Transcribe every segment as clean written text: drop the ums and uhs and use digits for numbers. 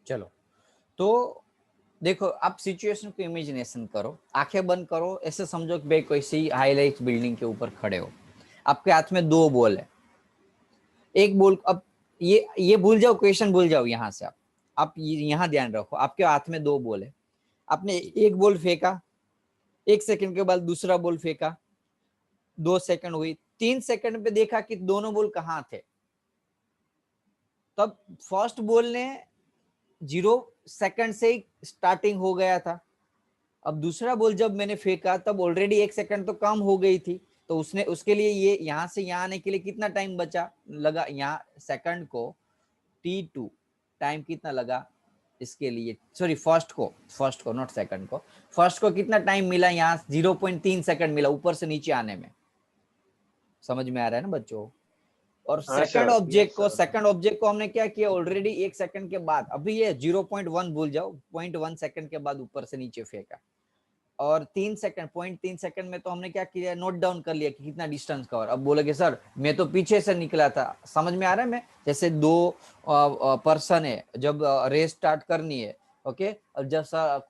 चलो, तो देखो आप सिचुएशन को इमेजिनेशन करो, आंखें बंद करो, ऐसे समझो कि भाई कोई सी हाईलाइट बिल्डिंग के ऊपर खड़े हो, आपके हाथ में 2 बॉल है। एक बॉल, अब ये भूल जाओ, क्वेश्चन भूल जाओ, यहाँ से आप यहाँ ध्यान रखो, आपके हाथ में 2 बॉल है, आपने एक बॉल फेंका, 1 सेकंड के बाद दूसरा बॉल फेंका, 2 सेकंड हुई, 3 सेकंड पे देखा कि दोनों बॉल कहाँ थे। तब फर्स्ट बॉल ने 0 सेकंड से ही स्टार्टिंग हो गया था। अब दूसरा बॉल जब मैंने फेंका तब ऑलरेडी 1 सेकंड तो कम हो गई थी, तो उसने उसके लिए ये यहाँ से यहाँ आने के लिए कितना टाइम बचा लगा, यहाँ सेकंड को t2 टाइम कितना लगा इसके लिए, सॉरी फर्स्ट को नॉट सेकंड को, फर्स्ट को कितना टाइम मिला, यहाँ 0.3 सेकंड मिला ऊपर से नीचे आने में। समझ में आ रहा है ना बच्चों? और सेकंड ऑब्जेक्ट को हमने क्या किया, ऑलरेडी 1 सेकंड के बाद, अभी ये 0.1 भूल जाओ, 0.1 सेकंड के बाद ऊपर से नीचे फेंका, और 0.3 सेकंड में तो हमने क्या किया, नोट डाउन कर लिया कि कितना डिस्टेंस कवर। अब बोलोगे सर मैं तो पीछे से निकला था, समझ में आ रहा है? मैं जैसे 2 पर्सन है, जब रेस स्टार्ट करनी है, ओके, अब जब सर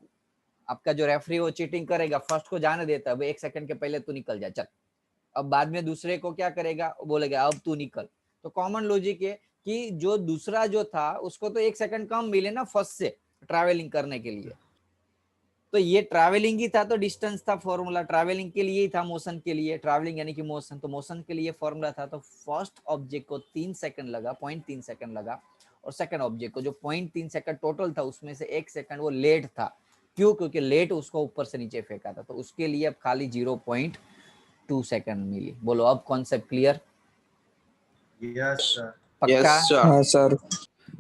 आपका जो रेफरी वो चीटिंग करेगा, फर्स्ट को जाने देता है, 1 सेकंड के पहले तू निकल जा चल, अब बाद में दूसरे को क्या करेगा, बोलेगा अब तू निकल। तो कॉमन लॉजिक है कि जो दूसरा जो था उसको तो 1 सेकंड कम मिले ना फर्स्ट से ट्रैवलिंग करने के लिए, तो ये ट्रैवलिंग ही था, तो डिस्टेंस था फॉर्मूला, ट्रैवलिंग के लिए ही था, मोशन के लिए, ट्रैवलिंग यानी कि मोशन, तो मोशन के लिए फॉर्मूला था। तो फर्स्ट ऑब्जेक्ट को 3 सेकंड लगा, 0.3 सेकंड लगा, और सेकंड ऑब्जेक्ट को जो 0.3 सेकंड टोटल था उसमें से 1 सेकंड वो लेट था। क्यों? क्योंकि लेट उसको ऊपर से नीचे फेंका था, तो उसके लिए अब खाली 0.2 सेकंड मिली। बोलो अब कॉन्सेप्ट क्लियर? Yes sir. पक्का? हाँ सर।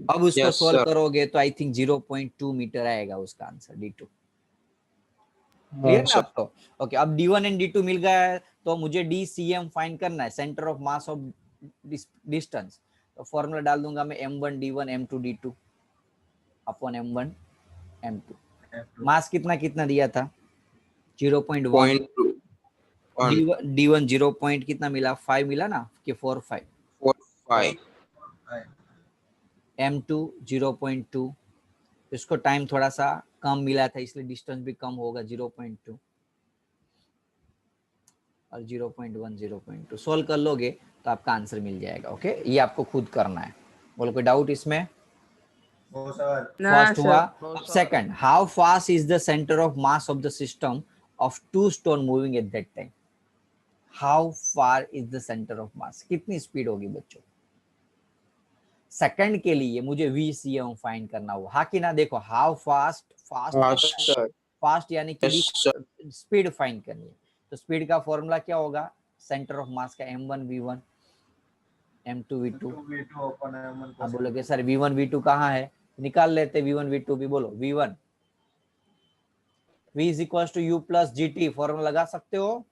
अब उसको सोल्व करोगे तो आई थिंक 0.2 मीटर आएगा उसका आंसर, D2। क्लियर ना आपको? ओके, अब D1 एंड D2 मिल गया है, तो मुझे DCM फाइंड करना है, centre of mass of distance. तो फॉर्मूला डाल दूंगा मैं M1 D1 M2 D2 upon M1 M2। मास कितना कितना दिया था? 0.1। D1 0 पॉइंट कितना मिला? 5 मिला ना, कि 4 5। M2 0.2, इसको टाइम थोड़ा सा कम मिला था इसलिए डिस्टेंस भी कम होगा, 0.2 और 0.1 0.2 सोल्व कर लोगे तो आपका आंसर मिल जाएगा। ओके, ये आपको खुद करना है। बोलो कोई डाउट इसमें? फर्स्ट हुआ। अब second, how fast is the centre of mass of the system of 2 stone moving at that time? How far is the centre of mass, कितनी स्पीड होगी बच्चों? सेकंड के लिए मुझे VCM फाइंड करना हुआ, हाँ कि ना? देखो हाउ फास्ट यानी कि स्पीड फाइंड करनी है, तो स्पीड का फॉर्मूला क्या होगा? सेंटर ऑफ मास का M1 V1 M2 V2। आप बोलोगे सर V1 V2 कहाँ है? निकाल लेते V1 V2 भी। बोलो V1 V is equals to U plus GT, formula लगा सकते हो?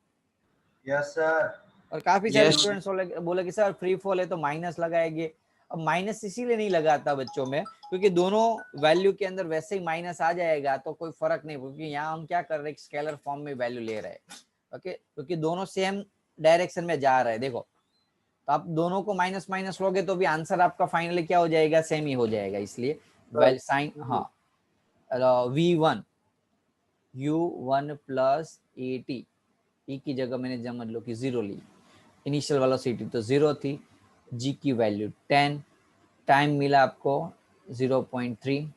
Yes sir. और काफी सारे स्टूडेंट्स बोले कि सर फ्री फॉल है तो माइनस लगाएंगे। अब माइनस इसीलिए नहीं लगाता बच्चों में क्योंकि दोनों वैल्यू के अंदर वैसे ही माइनस आ जाएगा तो कोई फर्क नहीं, क्योंकि यहाँ हम क्या कर रहे हैं, स्केलर फॉर्म में वैल्यू ले रहे हैं। ओके, क्योंकि दोनों सेम डायरेक्शन में जा रहे हैं। देखो, तो आप दोनों को माइनस माइनस लोगे तो भी आंसर आपका फाइनली क्या हो जाएगा? सेम ही हो जाएगा। इसलिए वेल साइन, हाँ, V1 U1 प्लस AT, ई की जगह मैंने समझ लो कि 0 ली, इनिशियल वेलोसिटी तो 0 थी, जी की वैल्यू 10, टाइम मिला आपको 0.3,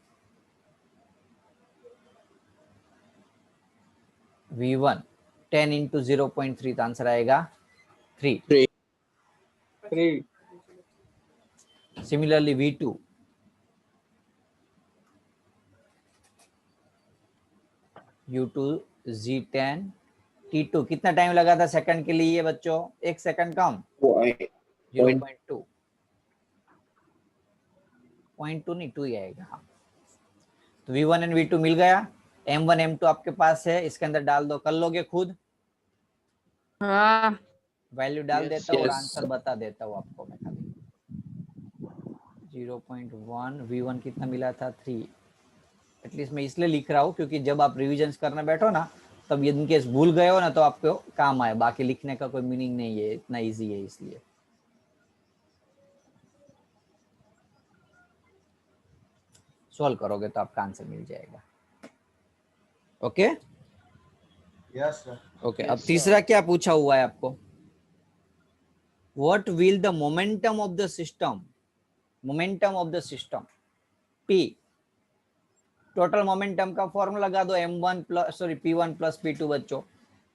V1 10 इंटू 0.3 तो आंसर आएगा 3। Similarly V2 U2 Z10 T2, कितना टाइम लगा था सेकंड के लिए बच्चों? 1 सेकंड कम, 0.2, 0.2 नहीं 2 ही आएगा। हाँ, तो V1 एंड V2 मिल गया। M1 M2 आपके पास है, इसके अंदर डाल दो, कर लोगे खुद? हाँ। वैल्यू डाल देता हूँ और आंसर बता देता हूँ आपको मैं खाली। 0.1, V1 कितना मिला था? 3। एटलीस्ट मैं इसलिए लिख रहा हूँ क्योंकि जब आप रिविजन करने बैठो ना, तब इन केस भूल गए हो ना तो आपको काम आए, बाकी लिखने का कोई मीनिंग नहीं है, इतना इजी है इसलिए। सॉल्व करोगे तो आपका आंसर मिल जाएगा। Okay Yes, sir. ओके। अब तीसरा क्या पूछा हुआ है आपको, what will the momentum of the system, momentum of the system P, total momentum का फॉर्मूला लगा दो, m1 plus sorry p1 plus p2 बच्चों,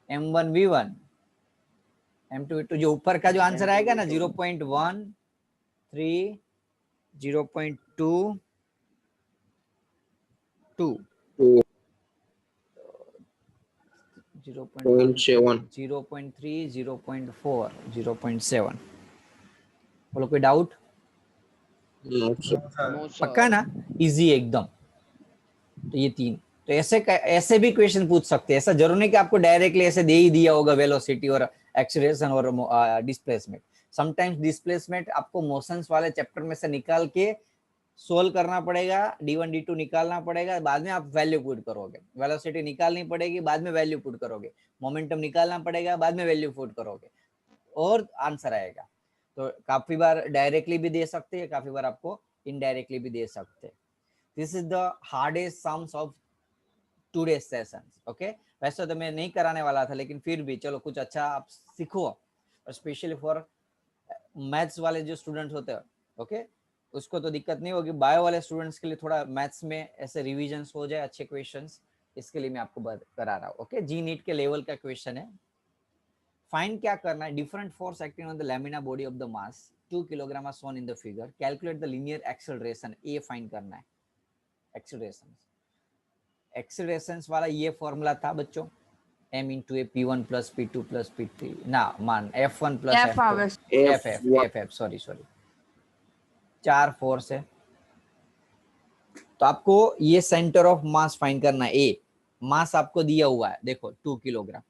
m1 v1 m2 v2, जो ऊपर का जो आंसर आएगा ना 0.1 3 0.2 2 2 0.1 0.7 0.3 0.4 0.7, बोलो कोई doubt? no sir No, sir. No, sir. पक्का ना, इजी एकदम। तो ये तीन, तो ऐसे भी क्वेश्चन पूछ सकते हैं, ऐसा जरूर नहीं कि आपको डायरेक्टली ऐसे दे ही दिया होगा वेलोसिटी और एक्सीलरेशन और डिस्प्लेसमेंट। समटाइम्स डिस्प्लेसमेंट आपको मोशंस वाले चैप्टर में से निकाल के सोल्व करना पड़ेगा, d1 d2 निकालना पड़ेगा, बाद में आप वैल्यू पुट करोगे, वेलोसिटी निकालनी पड़ेगी, बाद में वैल्यू पुट करोगे, मोमेंटम निकालना पड़ेगा, बाद में वैल्यू पुट करोगे और आंसर आएगा। तो काफी बार डायरेक्टली भी दे सकते हैं, काफी बार आपको इनडायरेक्टली भी दे सकते हैं। This is the hardest sums of today sessions. Okay, वैसे तो मैं नहीं कराने वाला था, लेकिन फिर भी चलो कुछ अच्छा आप सीखो, और स्पेशली फॉर मैथ्स वाले जो स्टूडेंट्स होते हैं, ओके, उसको तो दिक्कत नहीं होगी। बायो वाले स्टूडेंट्स के लिए थोड़ा मैथ्स में ऐसे रिविजन्स हो जाए, अच्छे क्वेश्चंस, इसके लिए मैं आपको करा रहा हूँ। ओके, जी नीट के लेवल का क्वेश्चन है। फाइंड क्या करना है, different force acting on the lamina body of the mass 2 kilogram are shown in the figure, calculate the linear acceleration, ये फाइंड करना है। एक्सेलरेशन, एक्सेलरेशंस वाला ये फॉर्मूला था बच्चों, m into a p1 plus p2 plus p3 ना मान f1 plus F f2 hours. f sorry चार फोर्स है। तो आपको ये सेंटर ऑफ मास फाइंड करना है। ए मास आपको दिया हुआ है, देखो 2 kilogram,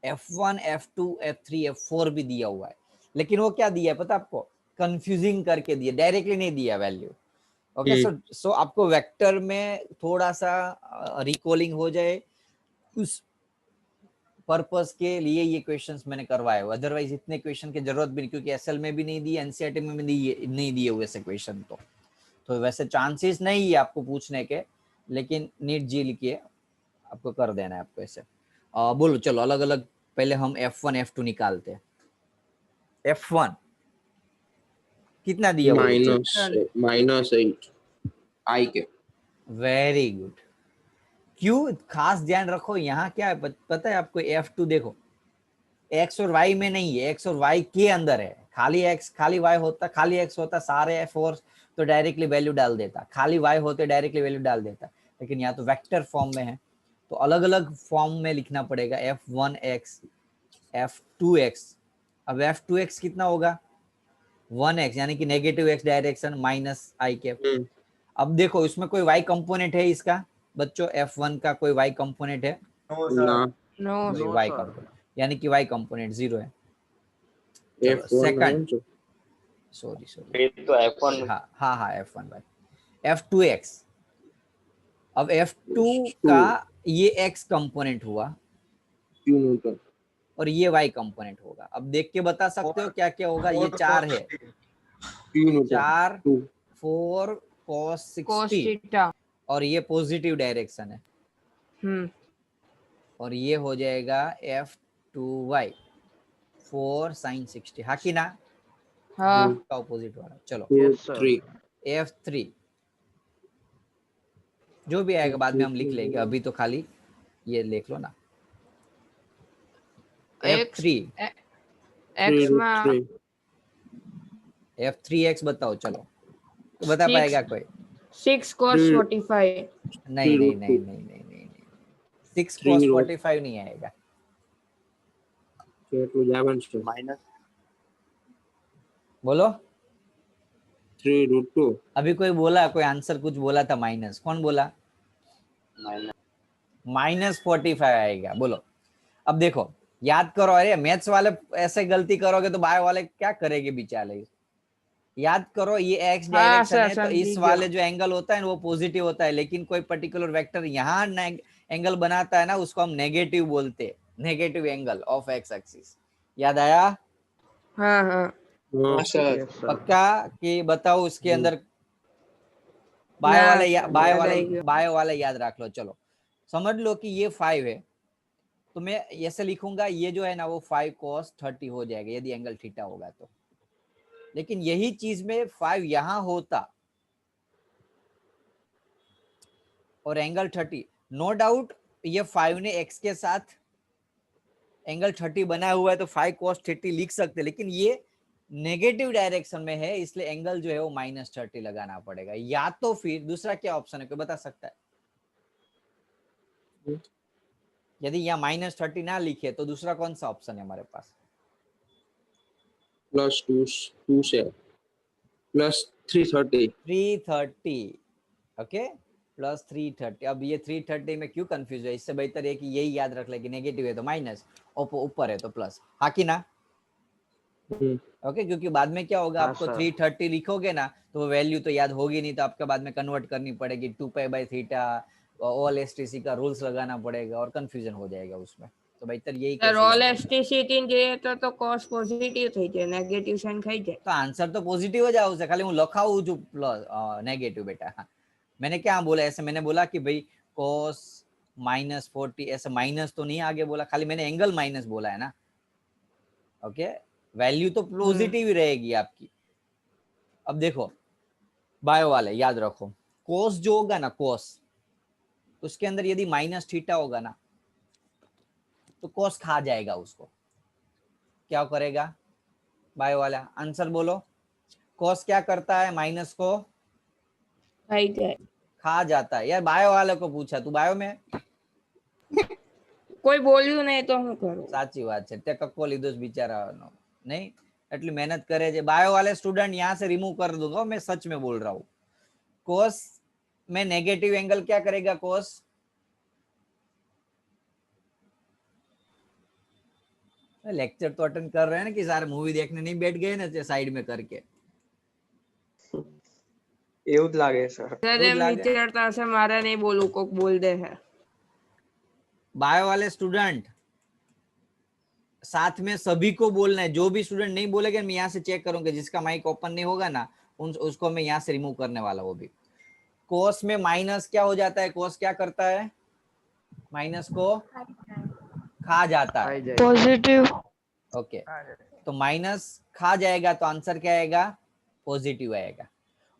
f1 f2 f3 f4 भी दिया हुआ है, लेकिन वो क्या दिया है पता आपको, कंफ्यूजिंग करके दिया, डायरेक्टली नहीं दिया वैल्यू। ओके, सो आपको वेक्टर में थोड़ा सा रिकॉलिंग हो जाए, उस पर्पस के लिए ये क्वेश्चंस मैंने करवाए हुए, अदरवाइज इतने क्वेश्चन की जरूरत भी नहीं, क्योंकि एसएल में भी नहीं दी, एनसीईआरटी में भी नहीं दिए हुए ऐसे क्वेश्चन। तो वैसे चांसेस नहीं है आपको पूछने के, लेकिन नीट जी लिखिए, आपको कर देना है आपको ऐसे। बोलो चलो अलग अलग, पहले हम F1 F2 निकालते हैं। F1 कितना दिया हुआ है? -8 आई के। Very good. क्यों, खास ध्यान रखो, यहाँ क्या है पता है आपको, F2 देखो x और y में नहीं है, x और y के अंदर है। खाली x खाली y होता, खाली x होता सारे फोर्स तो डायरेक्टली वैल्यू डाल देता, खाली y होते डायरेक्टली वैल्यू डाल देता, लेकिन यहाँ तो वेक्टर फॉर्म में है, तो अलग अलग फॉर्म में लिखना पड़ेगा। f1x f2x, अब f2x कितना होगा 1x, यानी कि नेगेटिव x डायरेक्शन माइनस आई कैप। अब देखो इसमें कोई y कंपोनेंट है इसका बच्चों, f1 का कोई y कंपोनेंट है? No, sir. ना No, y कंपोनेंट, यानी कि y कंपोनेंट 0 है। चलो F1 सेकंड, है सॉरी तो F1 हाँ F1 बाय f2x। अब f2 2 का ये x कंपोनेंट हुआ Q न्यूटन और ये y कंपोनेंट होगा। अब देख के बता सकते हो क्या क्या होगा, ये 4 है, Q Newton 4 2 4 cos cos 60 theta. और ये पॉजिटिव डायरेक्शन है, और ये हो जाएगा f2y 4 sin 60, हाँ कि ना, हाँ. का ऑपोजिट वाला। चलो F3 f3 जो भी आएगा बाद में हम लिख लेंगे, अभी तो खाली ये लिख लो ना। f3 X में f3x बताओ, चलो तो बता 6 पाएगा कोई? 6 cos 45. नहीं 6 cos 45 नहीं आएगा। माइनस बोलो 3√2 अभी कोई बोला, कोई आंसर कुछ बोला था माइनस, कौन बोला? -45 आएगा, बोलो। अब देखो याद करो, अरे मैथ्स वाले ऐसे गलती करोगे तो बायो वाले क्या करेंगे बेचारे। याद करो ये एक्स डायरेक्शन है, तो इस वाले जो एंगल होता है वो पॉजिटिव होता है, लेकिन कोई पर्टिकुलर वेक्टर यहाँ एंगल बनाता है ना, उसको हम नेगेटिव बोलते हैं, negative angle of x axis. याद आया? हाँ. सर पक्का कि बताओ उसके अंदर बायो वाला याद रख लो। चलो समझ लो कि ये 5 है, तो मैं ऐसे लिखूंगा, ये जो है ना वो 5 cos 30 हो जाएगा यदि एंगल थीटा होगा तो। लेकिन यही चीज में 5 यहां होता और एंगल 30, नो डाउट ये 5 ने x के साथ एंगल 30 बनाया हुआ है तो 5 cos 30 लिख सकते, लेकिन ये नेगेटिव डायरेक्शन में है, इसलिए एंगल जो है वो -30 लगाना पड़ेगा। या तो फिर दूसरा क्या ऑप्शन है, कोई बता सकता है? यदि यहाँ -30 ना लिखे तो दूसरा कौन सा ऑप्शन है हमारे पास? +2 से +330। 330, ओके, +330। अब ये 330 में क्यों कंफ्यूज है? इससे बेहतर है कि यही याद रख ले कि नेगेटिव है तो माइनस, ऊपर है तो प्लस, हाँ कि ना? ओके, क्योंकि बाद में क्या होगा, हाँ, आपको सर। 330 लिखोगे ना तो वो वैल्यू तो याद होगी नहीं, तो आपका बाद में कन्वर्ट करनी पड़ेगी 2π/θ, ऑल एसटीसी का रूल्स लगाना पड़ेगा और कंफ्यूजन हो जाएगा उसमें। तो बेहतर यही सर कैसे ऑल याद रखना। એસટીસી જે તો cos પોઝિટિવ થઈ જાય, નેગેટિવ સાઈન ખાઈ જાય। तो आंसर तो पॉजिटिव हो जाओ, खाली हूँ लखाऊ जो प्लस नेगेटिव बेटा। हाँ, मैंने क्या बोला ऐसे, मैंने बोला कि भाई cos -40 ऐसे माइनस तो नहीं आगे बोला, खाली मैंने एंगल माइनस बोला है ना। ओके, वैल्यू तो पॉजिटिव ही रहेगी आपकी। अब देखो बायो वाले याद रखो, कोस जो होगा ना कोस, उसके अंदर यदि -θ होगा ना तो कोस खा जाएगा उसको। क्या करेगा बायो वाला? आंसर बोलो। कोस क्या करता है? माइनस को ખાઈ જાય। खा जाता है। यार बायो वाले को पूछा, तू बायो में? કોઈ બોલ્યું નહીં તો હું કરું? સાચી વાત છે, તે કક્કો લીધો છે બિચારાનો, नहीं એટલી મહેનત કરે છે। बायो वाले स्टूडेंट यहाँ से रिमूव कर दूंगा, मैं सच में बोल रहा हूँ। कोस में नेगेटिव एंगल क्या करेगा? कोस लेक्चर तो अटेंड कर रहे हैं ना, कि सारे मूवी देखने नहीं बैठ गए ना साइड में करके? એવું જ લાગે સર। સર એવું જ એમ લાગે। વિચારતા હશે મારે નહીં બોલવું, કોક બોલ દે है। बायो वाले स्टूडेंट साथ में सभी को बोलना है, जो भी स्टूडेंट नहीं बोलेगा मैं यहाँ से चेक करूंगा, जिसका माइक ओपन नहीं होगा ना उसको मैं यहाँ से रिमूव करने वाला। वो भी कोस में माइनस क्या हो जाता है? कोस क्या करता है? माइनस को खा जाता है। ખાઈ જાય। પોઝિટિવ। ओके, तो माइनस खा जाएगा तो आंसर क्या आएगा? पॉजिटिव आएगा।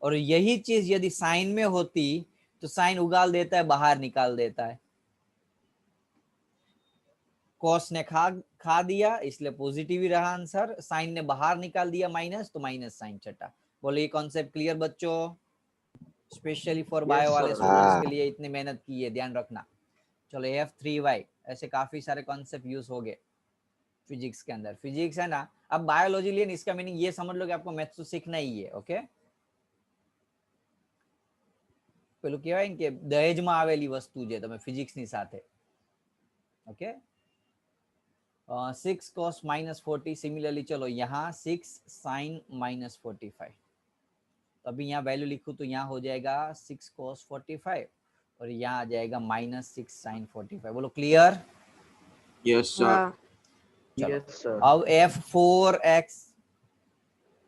और यही चीज यदि साइन में होती तो साइन उगाल देता है, बाहर निकाल देता है। कॉस ने खा दिया इसलिए पॉजिटिव ही रहा आंसर, साइन ने बाहर निकाल दिया माइनस, तो माइनस साइन छटा। बोलो ये कॉन्सेप्ट क्लियर बच्चों? स्पेशली फॉर बायो वाले sir। स्टूडेंट्स के लिए इतनी मेहनत की है, ध्यान रखना। चलो F3y, ऐसे काफी सारे कॉन्सेप्ट यूज हो गए फिजिक्स के अंदर। फिजिक्स है ना, अब बायोलॉजी लिए इसका मीनिंग ये समझ लो कि आपको मैथ्स तो सीखना ही है। ओके, પેલું કહેવાય ને કે દહેજમાં આવેલી વસ્તુ છે તમે ફિઝિક્સની સાથે। ઓકે, 6 cos -40, सिमिलरली चलो यहाँ 6 sin -45, तो अभी यहाँ वैल्यू लिखूं तो यहाँ हो जाएगा 6 cos 45 और यहाँ आ जाएगा -6 sin 45। बोलो क्लियर? Yes sir. हाँ। चलो यस सर। अब F4x,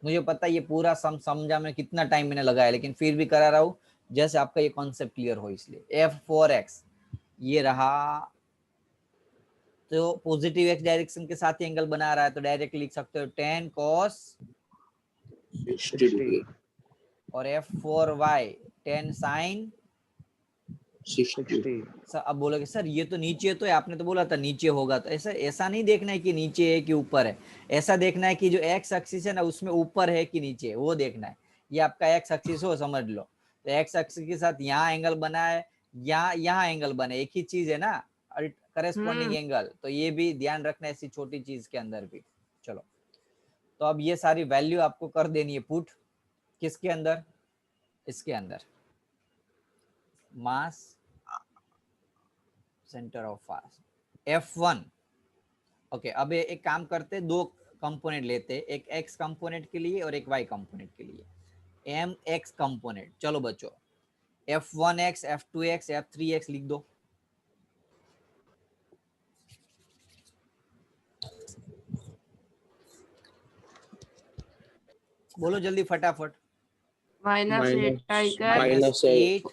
मुझे पता है ये पूरा समझा में कितना टाइम मैंने लगाया, लेकिन फिर भी करा रहा हूँ जैसे आपका ये कॉन्सेप्ट क्लियर हो, इसलिए F4x ये रहा, तो पॉजिटिव एक्स डायरेक्शन के साथ ही एंगल बना रहा है, तो डायरेक्ट लिख सकते हो 10 cos 60 डिग्री और F4y 10 sin 60। सर अब बोलोगे सर ये तो नीचे, तो आपने तो बोला था नीचे होगा, तो ऐसा नहीं देखना है कि नीचे है कि ऊपर है, ऐसा देखना है कि जो एक्स एक्सिस है ना उसमें ऊपर है कि नीचे, वो देखना है। ये आपका एक्स एक्सिस हो, समझ लो, तो एक्स एक्सिस के साथ यहाँ एंगल बना है, यहाँ एंगल बना है, एक ही चीज है ना, करेस्पॉन्डिंग एंगल, तो ये भी ध्यान रखना है ऐसी छोटी चीज के अंदर भी। चलो तो अब ये सारी वैल्यू आपको कर देनी है पुट, किसके अंदर? इसके अंदर, mass centre of mass F1। Okay, अब एक काम करते, दो कंपोनेंट लेते, एक x कंपोनेंट के लिए और एक y कंपोनेंट के लिए, mx कंपोनेंट। चलो बच्चों F1x, F2x, F3x लिख दो। बोलो जल्दी फटाफट। -8 आएगा, minus -8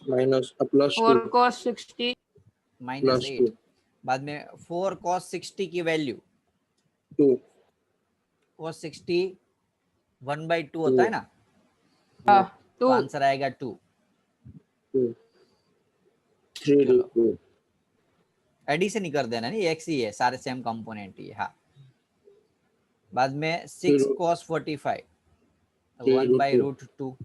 minus plus 4 2 cos 60 plus -8 2 बाद में 4 cos 60 की वैल्यू 2 cos 60 1/2 होता 2 है ना, हाँ तो 2 आंसर आएगा 2। 2 3 चलो root 2 एडिशन ही कर देना, नहीं एक्स ही है, सारे सेम कंपोनेंट ही है। हाँ बाद में 3 6 root cos 45 3 root 2 1/√2,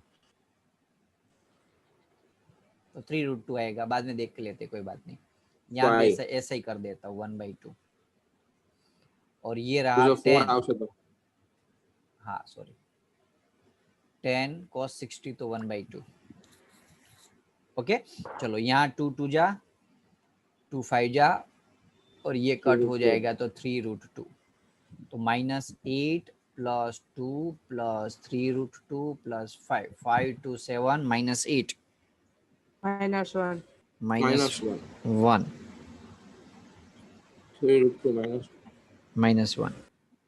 तो 3√2 आएगा, बाद में देख लेते कोई बात नहीं, यहाँ भी 5 ऐसा ऐसा ही कर देता हूँ 1/2। और ये रहा जो 4 10, આવશે તો हाँ सॉरी 10 cos 60 तो 1/2। ओके चलो यहाँ 2 2 जा 2 5 जा और ये 3 कट root हो 2 जाएगा तो 3√2, तो -8 + 2 + 3√2 + 5 5 2 7 -8 -1 minus 1 -1 3 root 2 minus -1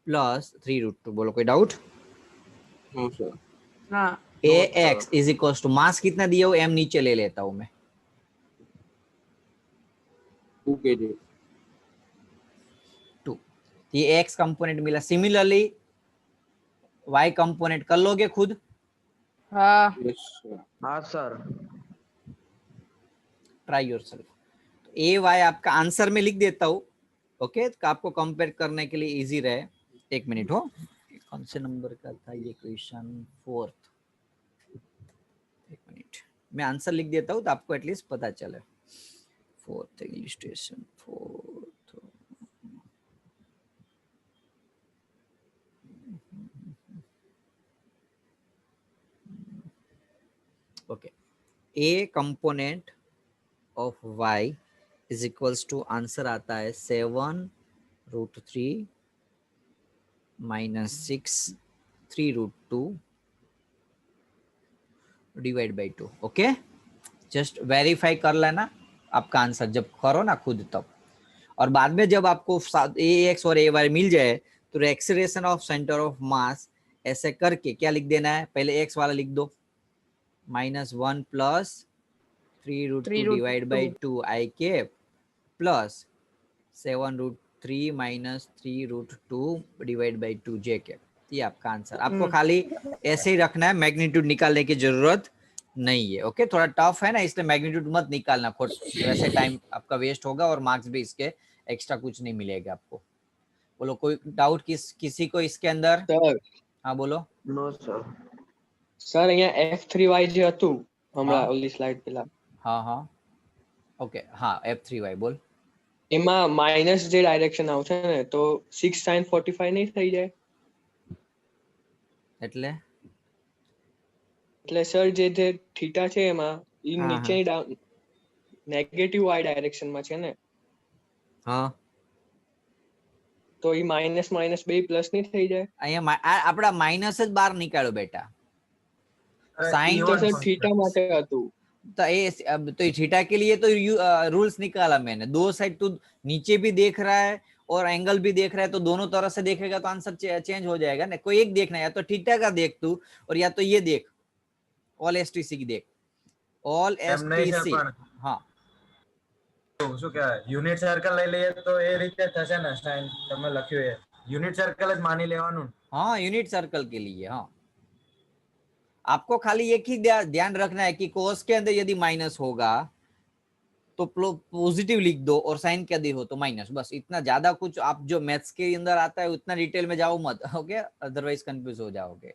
प्लस 3√2। बोलो कोई डाउट? हाँ सर ना ax is equal to mass कितना दिया हो, m नीचे ले लेता हूं मैं, 2 kg 2, ये x कंपोनेंट मिला। सिमिलरली y कंपोनेंट कर लोगे खुद, हाँ yes sir हाँ सर। Try yourself. तो ए वाई आपका आंसर में लिख देता हूँ, ओके तो आपको कंपेयर करने के लिए इजी रहे। एक मिनट हो, कौन से नंबर का था ये क्वेश्चन, 4th, एक मिनट मैं आंसर लिख देता हूँ तो आपको एटलीस्ट पता चले। 4th illustration 4th, okay a component of y is equals to answer आता है 7√3 -6 3√2 divide by 2। Okay just verify कर लेना आपका आंसर जब करो ना खुद तब, और बाद में जब आपको ax और ay मिल जाए तो acceleration of centre of mass ऐसे करके क्या लिख देना है, पहले x वाला लिख दो -1 + 3√2 डिवाइड बाई 2 आई के प्लस 7√3 - 3√2 डिवाइड बाई 2 जे के। ये आपका आंसर। आपको खाली ऐसे ही रखना है, मैग्नीट्यूड निकालने की जरूरत नहीं है। ओके थोड़ा टफ है ना, इसलिए मैग्नीट्यूड मत निकालना, वैसे टाइम आपका वेस्ट होगा और मार्क्स भी इसके एक्स्ट्रा कुछ नहीं मिलेगा आपको। बोलो कोई डाउट किसी को इसके अंदर? સર हाँ बोलो। નો સર સર અહીંયા F3Y જે હતું હમણાં हाँ ઓલી સ્લાઇડ પેલા हाँ हाँ ओके हाँ F3Y बोल। એમાં માઇનસ જે ડાયરેક્શન આવશે ને તો 6 sin 45 નહીં થઈ જાય? એટલે એટલે સર જે જે થીટા છે એમાં ઈ हाँ हाँ નીચેની નેગેટિવ y ડાયરેક્શન માં છે ને, हाँ તો ઈ માઇનસ માઇનસ બે પ્લસ નહીં થઈ જાય? અહીંયા આપડા માઇનસ જ બહાર નીકાળો બેટા, साइन તો સર થીટા માટે હતું। तो ये थीटा के लिए तो रूल्स निकाला मैंने, दो साइड तो नीचे भी देख रहा है और एंगल भी देख रहा है, तो दोनों तरफ से देखेगा तो आंसर चेंज हो जाएगा ना। कोई एक देखना है, या तो थीटा का देख तू और या तो ये देख ऑल एसटीसी की देख, ऑल एसटीसी। हाँ શું કહેવાય યુનિટ સર્કલ લઈ લઈએ તો એ રીતે થશે ને સાઈન તમે લખ્યું એ યુનિટ સર્કલ જ માની લેવાનું। हाँ यूनिट सर्कल के लिए। हाँ आपको खाली एक ही ध्यान रखना है कि कोस के अंदर यदि माइनस होगा तो पॉजिटिव लिख दो और साइन के यदि हो तो माइनस, बस इतना। ज्यादा कुछ आप जो मैथ्स के अंदर आता है उतना डिटेल में जाओ मत, ओके अदरवाइज कंफ्यूज हो जाओगे।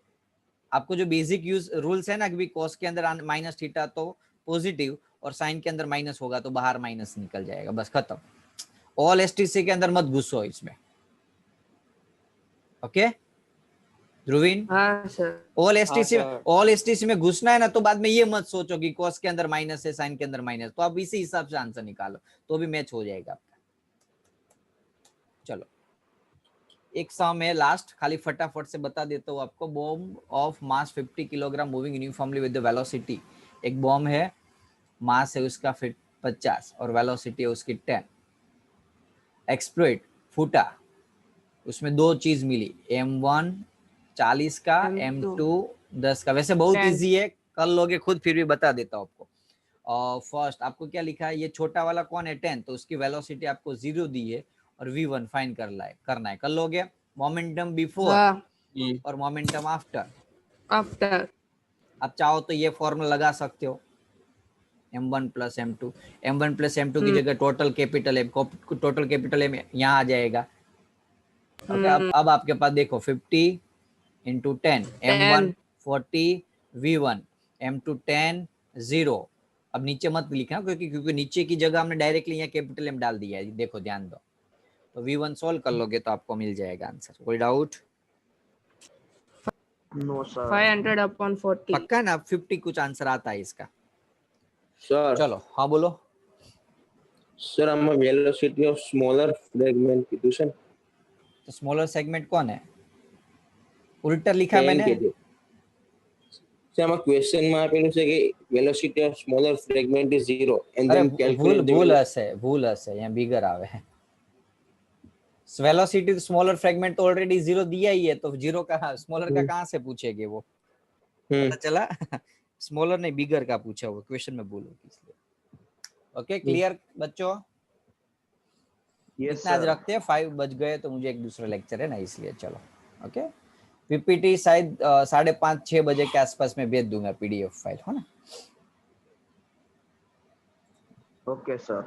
आपको जो बेसिक यूज रूल्स है ना कि कोस के अंदर माइनस थीटा तो पॉजिटिव और साइन के अंदर माइनस होगा तो बाहर माइनस निकल जाएगा, बस खत्म। ऑल एसटीसी के अंदर मत घुसो इसमें, ओके ध्रुवीन? हाँ सर ऑल एसटीसी में घुसना है ना तो बाद में ये मत सोचो कि कॉस के अंदर माइनस है साइन के अंदर माइनस, तो आप इसी हिसाब से आंसर निकालो तो भी मैच हो जाएगा आपका। चलो एक सम है लास्ट, खाली फटाफट से बता देता हूँ आपको। Bomb of mass 50 kilogram moving uniformly with the velocity. एक बॉम्ब है, मास है उसका 50 और वेलोसिटी है उसकी 10। एक्सप्लोइट फूटा, उसमें दो चीज मिली, M1 40 का, M2 10 का। वैसे बहुत 10. इजी है, कर लोगे खुद, फिर भी बता देता हूँ आपको। और फर्स्ट आपको क्या लिखा है, ये छोटा वाला कौन है 10, तो उसकी वेलोसिटी आपको 0 दी है और v1 फाइंड करना है, कर लोगे। मोमेंटम बिफोर हाँ, और मोमेंटम आफ्टर। आफ्टर। आप चाहो तो ये फॉर्मूला लगा सकते हो, m1 plus m2, m1 plus m2 की जगह टोटल कैपिटल m यहाँ आ जाएगा। ओके, अब आपके पास देखो 50 इंटू 10, m1 40 v1 m2 10 0। अब नीचे मत लिखना क्योंकि नीचे की जगह हमने डायरेक्टली यहाँ कैपिटल M डाल दिया है, देखो ध्यान दो। तो v1 सॉल्व कर लोगे तो आपको मिल जाएगा आंसर। कोई डाउट? No sir. 500 upon 40. पक्का ना? 50 कुछ आंसर आता है इसका। सर चलो हाँ बोलो। सर आમાં વેલોસિટી ઓફ સ્મોલર ફ્રેગમેન્ટ કીધું છે ને? तो स्मॉलर सेगमेंट कौन है? उल्टा लिखा 10 मैंने। kg सर આમાં ક્વેશ્ચનમાં આપેલું છે કે velocity of smaller fragment is 0 and अरे ધેન भूल કેલ્ક્યુલેટ ધ भूल है यहाँ बिगर आवे है। वेलोसिटी स्मॉलर फ्रेगमेंट तो ऑलरेडी 0 दिया ही है, तो 0 का स्मॉलर का कहाँ से पूछेंगे वो? पता चला? स्मॉलर नहीं बिगर का पूछा वो, क्वेश्चन में बोलो इसलिए। ओके क्लियर बच्चों? इतना आज रखते हैं, 5 बज गए तो मुझे एक दूसरा लेक्चर है ना, इसलिए चलो। ओके, पीपीटी शायद 5:30-6 बजे के आसपास में भेज दूंगा PDF फाइल, है ना? Okay sir.